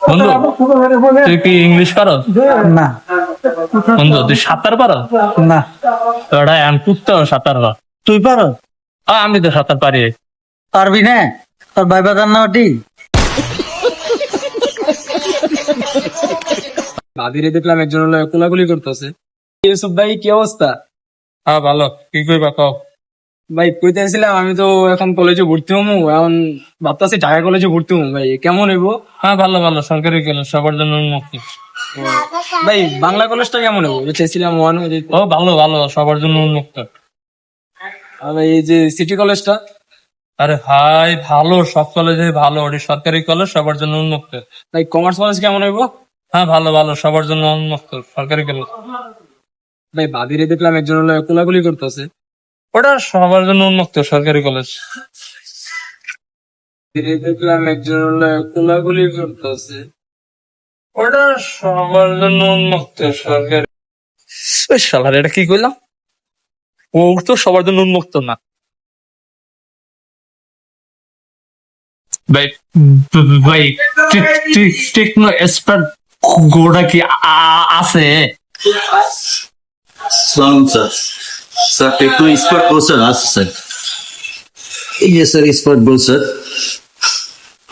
বন্ধু তুই কি ইংলিশ পারো? না বন্ধু তুই সাঁতার পারো? না ওটা আমি পুত্র সাঁতার পার। তুই পারো? আমি তো সাঁতার পারি। পারবি না? তোর ভাই বাজার না ওটি? ভাবিরে দেখলাম একজন হলো কোলাকুলি করতেছে। ইউসুফ ভাই কি অবস্থা? হ্যাঁ ভালো, কি করবা কও? ভাই কইতে আসছিলাম আমি তো এখন কলেজে ভর্তি হবো, এখন ভাবতেছি ঢাকা কলেজে ভর্তি হবো। ভাই কেমন হইব? হ্যাঁ ভালো ভালো, সরকারি কলেজ সবার জন্য উন্মুক্ত। ভাই বাংলা কলেজটা কেমন হইব? চাইছিলাম ওয়ান। ও ভালো ভালো, সবার জন্য উন্মুক্ত। আর ভাই এই যে সিটি কলেজটা? আরে ভাই ভালো, সব কলেজে ভালো, ওটি সরকারি কলেজ সবার জন্য উন্মুক্ত। ভাই কমার্স কলেজ কেমন হইব? হ্যাঁ ভালো ভালো, সবার জন্য উন্মুক্ত সরকারি কলেজ। ভাই ভাবিরে দেখলাম একজন হলো কোলাকুলি করতেছে। ওটা সবার জন্য উন্মুক্ত সরকারি কলেজ। ভাবিরে দেখলাম একজন হলো কোলাকুলি করতেছে। ওটা সবার জন্য উন্মুক্ত সরকারি। শালার এটা কি কইলাম? ও তো সবার জন্য উন্মুক্ত না। ভাই ভাই টেকনো এক্সপার্ট গোটা কি আছে? Selamat sir. Sir, Tekno Expert Pro sir, আছে sir. Yes sir, Expert Pro sir.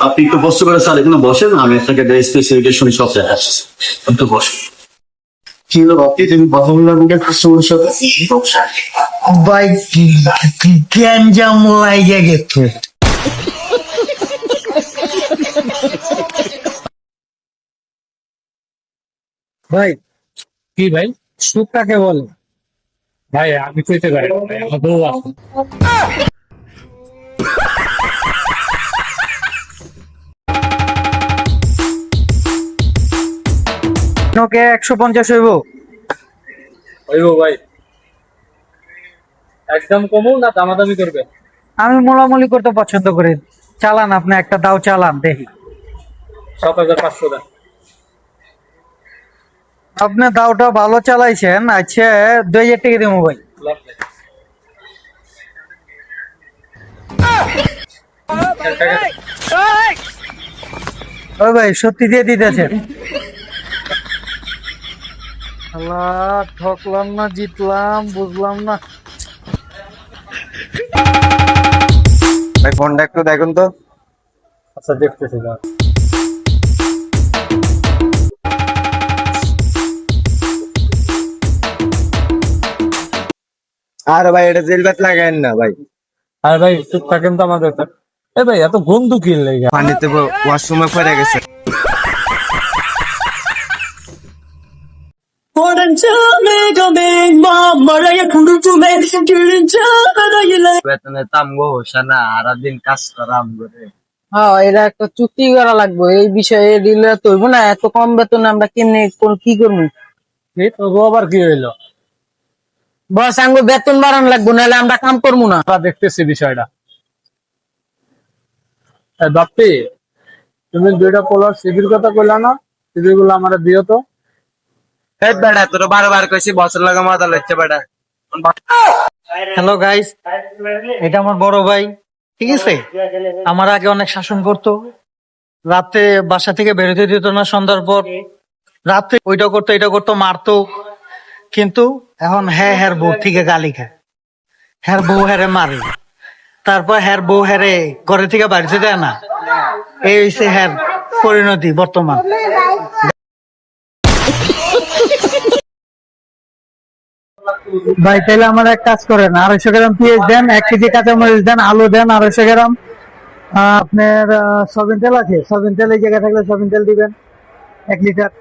আপনি একটু কষ্ট করে স্যার এখানে বসেন, আমি আপনাকে স্পেসিফিকেশন সব দেখাচ্ছি। একটু বসেন। কি হলো আপনি, তুমি কথা বললাম কাস্টমারের সাথে? ভাই গ্যাঞ্জাম লাইগা গেছে। ভাই কি ভাই? সুখ কাকে বলে? ভাই আমি কইতে পারি না, ভাই, আমার বউ আছে। ওকে 150 হইব? হইব ভাই। একদম কমু না দামাদামি করবে? আমি মোলামুলি করতে পছন্দ করি। চালান, আপনি একটা দাও, চালান দেখি। 7500 দেন। আপনি দাওটা ভালো চালাইছেন। আচ্ছা 2000 টাকা দিব ভাই। লাভ নেই। 1000 টাকা দেন। ও ভাই সত্যি দিয়ে দিতেছেন? আল্লাহ, ঠকলাম না জিতলাম বুঝলাম না। ভাই ফোনটা একটু দেখুন তো। আচ্ছা দেখতেছি না। আর ভাই এটা জেল ব্যাট লাগায়েন না ভাই, আর ভাই চুপ থাকেন তো আমাদের। এ ভাই এত বন্ধু কি লেগে? পানিতে ওয়াশরুমে পড়ে গেছে। বেতনে তামগো হোসানা আর দিন কাজ করাম করে। হ্যাঁ, এটা একটা চুক্তি করা লাগবে এই বিষয়ে। দিলে তো হইব না, এত কম বেতনে আমরা কেমনে কি করবো? তবু আবার কি হইলো? বস আঙ্গো বেতন বাড়ানো লাগবে, নাহলে আমরা কাম করবো না। আমরা দেখতেছি বিষয়টা। বাপ্পি, তুমি দুইটা পোলার সিভির কথা কইলা না? সিভির গুলো আমার দিও তো। এই বেটা তোর বারবার কইছি বছর লাগা মাথা লচ্ছে বেটা। হ্যালো গাইস, এটা আমার বড় ভাই, ঠিক আছে? আমার আগে অনেক শাসন করতো, রাতে বাসা থেকে বেরোতে দিত না, সন্ধ্যার পর রাতে ওইটা করতো এটা করতো, মারতো। কিন্তু এখন হ্যার বউ থেকে গালি খায়, হ্যার বউ হ্যারে মারে, তারপর হ্যার বউ হ্যারে ঘরে থেকে বাড়িতে দেয় না। এই হইছে হ্যার পরিণতি বর্তমান। ভাই তাহলে আমার এক কাজ করেন, 250 গ্রাম পেঁয়াজ দেন, 1 কেজি কাঁচামরিচ দেন, আলু দেন 250 গ্রাম। আপনার সয়াবিন তেল আছে? সয়াবিন তেল এই জায়গায় থাকলে সয়াবিন তেল দিবেন 1 লিটার।